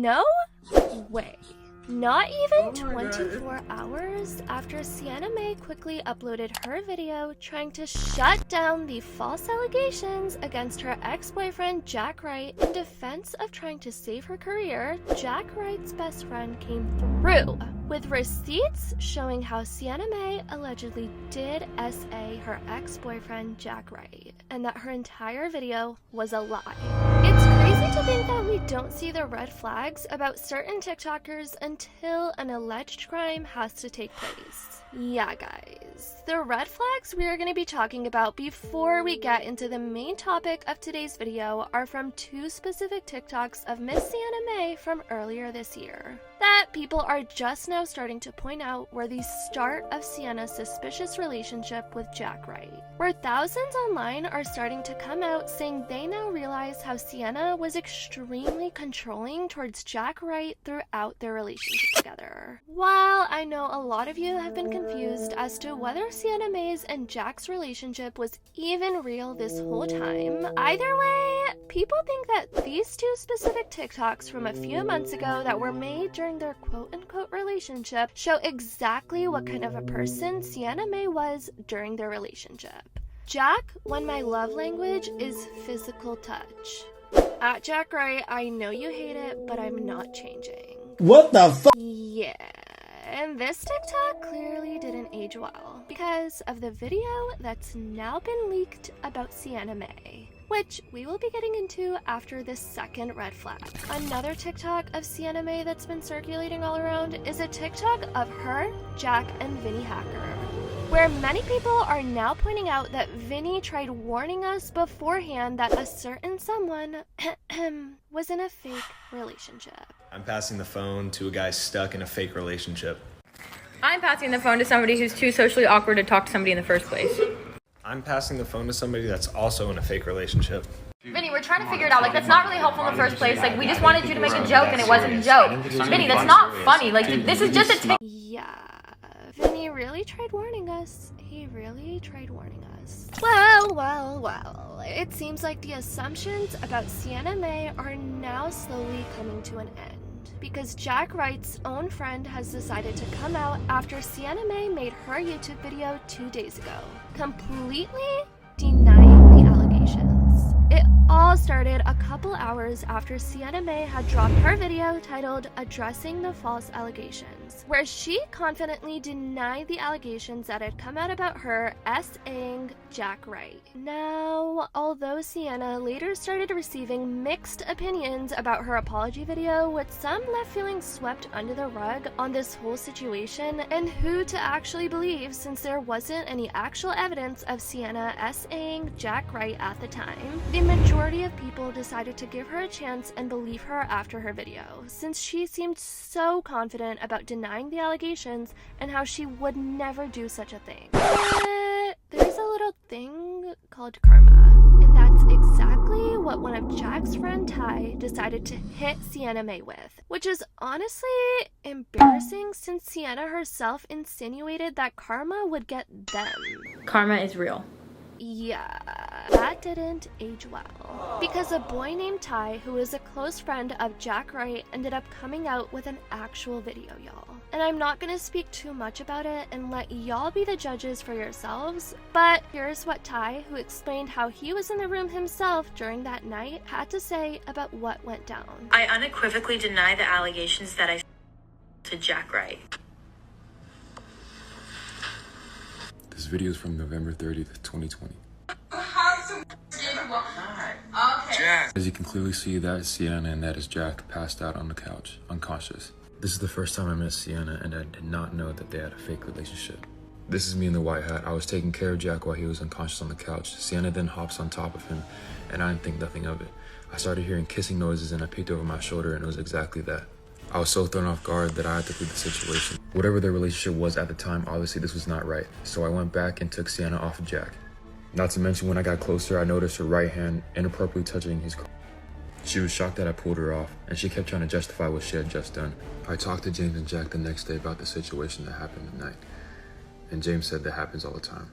No way. Not even 24 hours after Sienna Mae quickly uploaded her video trying to shut down the false allegations against her ex-boyfriend Jack Wright in defense of trying to save her career, Jack Wright's best friend came through with receipts showing how Sienna Mae allegedly did SA her ex-boyfriend Jack Wright, and that her entire video was a lie. It's crazy to think that we don't see the red flags about certain TikTokers until an alleged crime has to take place. Yeah, guys, the red flags we are going to be talking about before we get into the main topic of today's video are from two specific TikToks of Miss Sienna Mae from earlier this year that people are just now starting to point out were the start of Sienna's suspicious relationship with Jack Wright, where thousands online are starting to come out saying they now realize how Sienna was extremely controlling towards Jack Wright throughout their relationship together. While I know a lot of you have been confused as to whether Sienna Mae's and Jack's relationship was even real this whole time, either way, people think that these two specific TikToks from a few months ago that were made during their quote-unquote relationship show exactly what kind of a person Sienna Mae was during their relationship. Jack, when my love language is physical touch. At Jack Wright, I know you hate it, but I'm not changing. What the fuck? Yeah. And this TikTok clearly didn't age well because of the video that's now been leaked about Sienna Mae, which we will be getting into after this second red flag. Another TikTok of Sienna Mae that's been circulating all around is a TikTok of her, Jack, and Vinny Hacker, where many people are now pointing out that Vinny tried warning us beforehand that a certain someone was in a fake relationship. I'm passing the phone to a guy stuck in a fake relationship. I'm passing the phone to somebody who's too socially awkward to talk to somebody in the first place. I'm passing the phone to somebody that's also in a fake relationship. Vinny, we're trying to figure it out. Like, that's not really helpful in the first place. Like, we just wanted you to make a joke and it wasn't a joke. Vinny, that's not funny. Like, this is just a Yeah, Vinny really tried warning us. He really tried warning us. Well. It seems like the assumptions about Sienna Mae are now slowly coming to an end, because Jack Wright's own friend has decided to come out after Sienna Mae made her YouTube video 2 days ago, completely denying the allegations. It all started a couple hours after Sienna Mae had dropped her video titled Addressing the False Allegations, where she confidently denied the allegations that had come out about her S-ing Jack Wright. Now, although Sienna later started receiving mixed opinions about her apology video, with some left feeling swept under the rug on this whole situation and who to actually believe, since there wasn't any actual evidence of Sienna S-ing Jack Wright at the time, the majority of people decided to give her a chance and believe her after her video, since she seemed so confident about denying the allegations and how she would never do such a thing. But there's a little thing called karma, and that's exactly what one of Jack's friend Ty decided to hit Sienna Mae with, which is honestly embarrassing since Sienna herself insinuated that karma would get them. Karma is real. Yeah, that didn't age well, because a boy named Ty, who is a close friend of Jack Wright, ended up coming out with an actual video, y'all. And I'm not gonna speak too much about it and let y'all be the judges for yourselves, but here's what Ty, who explained how he was in the room himself during that night, had to say about what went down. I unequivocally deny the allegations that I to Jack Wright. This video is from November 30th, 2020. Okay. As you can clearly see, that is Sienna and that is Jack passed out on the couch, unconscious. This is the first time I met Sienna and I did not know that they had a fake relationship. This is me in the white hat. I was taking care of Jack while he was unconscious on the couch. Sienna then hops on top of him and I didn't think nothing of it. I started hearing kissing noises and I peeked over my shoulder and it was exactly that. I was so thrown off guard that I had to leave the situation. Whatever their relationship was at the time, obviously this was not right. So I went back and took Sienna off of Jack. Not to mention, when I got closer, I noticed her right hand inappropriately touching his car. She was shocked that I pulled her off, and she kept trying to justify what she had just done. I talked to James and Jack the next day about the situation that happened at night, and James said that happens all the time.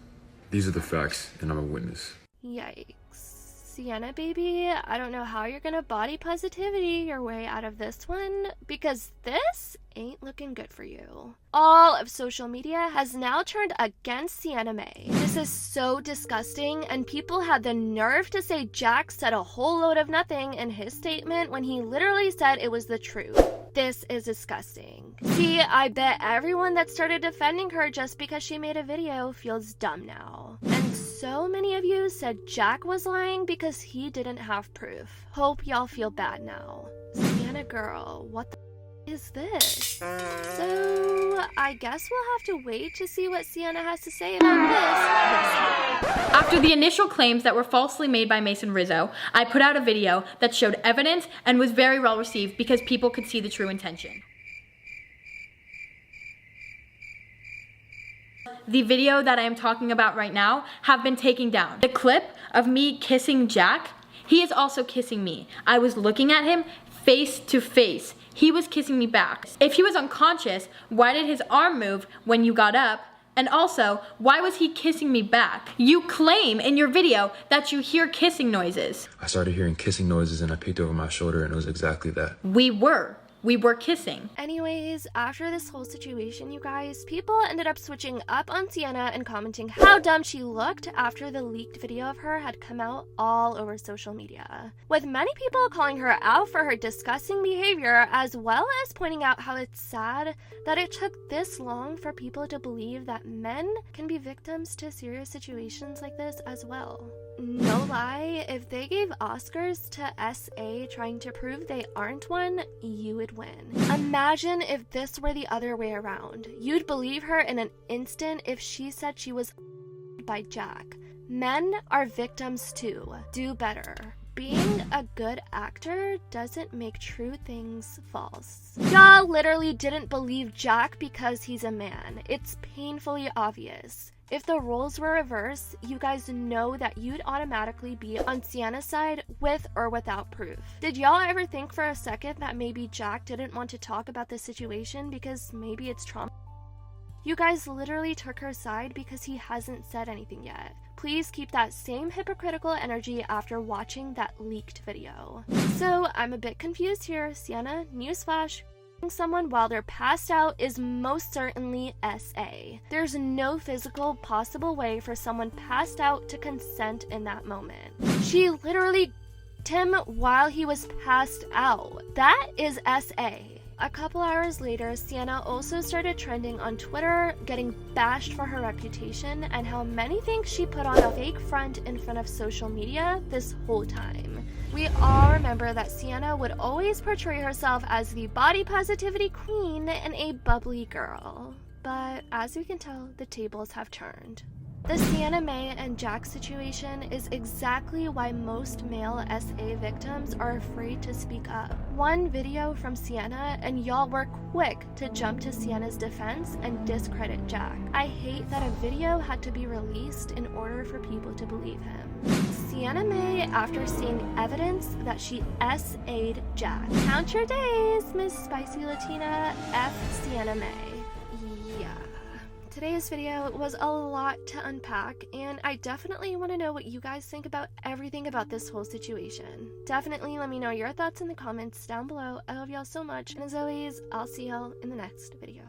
These are the facts, and I'm a witness. Yikes. Sienna baby, I don't know how you're gonna body positivity your way out of this one, because this ain't looking good for you. All of social media has now turned against Sienna Mae. This is so disgusting, and people had the nerve to say Jack said a whole load of nothing in his statement when he literally said it was the truth. This is disgusting. See, I bet everyone that started defending her just because she made a video feels dumb now. And so many of you said Jack was lying because he didn't have proof. Hope y'all feel bad now. Sienna girl, what the is this? So, I guess we'll have to wait to see what Sienna has to say about this. After the initial claims that were falsely made by Mason Rizzo, I put out a video that showed evidence and was very well received because people could see the true intention. The video that I am talking about right now have been taken down. The clip of me kissing Jack, he is also kissing me. I was looking at him face to face. He was kissing me back. If he was unconscious, why did his arm move when you got up? And also, why was he kissing me back? You claim in your video that you hear kissing noises. I started hearing kissing noises and I peeked over my shoulder and it was exactly that. We were kissing. Anyways, after this whole situation, you guys, people ended up switching up on Sienna and commenting how dumb she looked after the leaked video of her had come out all over social media. With many people calling her out for her disgusting behavior, as well as pointing out how it's sad that it took this long for people to believe that men can be victims to serious situations like this as well. No lie, if they gave Oscars to SA trying to prove they aren't one, you would win. Imagine if this were the other way around. You'd believe her in an instant if she said she was by Jack. Men are victims too. Do better. Being a good actor doesn't make true things false. Y'all literally didn't believe Jack because he's a man. It's painfully obvious. If the roles were reversed, you guys know that you'd automatically be on Sienna's side with or without proof. Did y'all ever think for a second that maybe Jack didn't want to talk about this situation because maybe it's trauma? You guys literally took her side because he hasn't said anything yet. Please keep that same hypocritical energy after watching that leaked video. So, I'm a bit confused here. Sienna, newsflash. Someone while they're passed out is most certainly SA. There's no physical possible way for someone passed out to consent in that moment. She literally him while he was passed out. That is SA. A couple hours later, Sienna also started trending on Twitter, getting bashed for her reputation and how many think she put on a fake front in front of social media this whole time. We all remember that Sienna would always portray herself as the body positivity queen and a bubbly girl. But as we can tell, the tables have turned. The Sienna Mae and Jack situation is exactly why most male SA victims are afraid to speak up. One video from Sienna and y'all were quick to jump to Sienna's defense and discredit Jack. I hate that a video had to be released in order for people to believe him. Sienna Mae, after seeing evidence that she SA'd Jack. Count your days, Miss Spicy Latina F Sienna Mae. Today's video was a lot to unpack, and I definitely want to know what you guys think about everything about this whole situation. Definitely let me know your thoughts in the comments down below. I love y'all so much, and as always, I'll see y'all in the next video.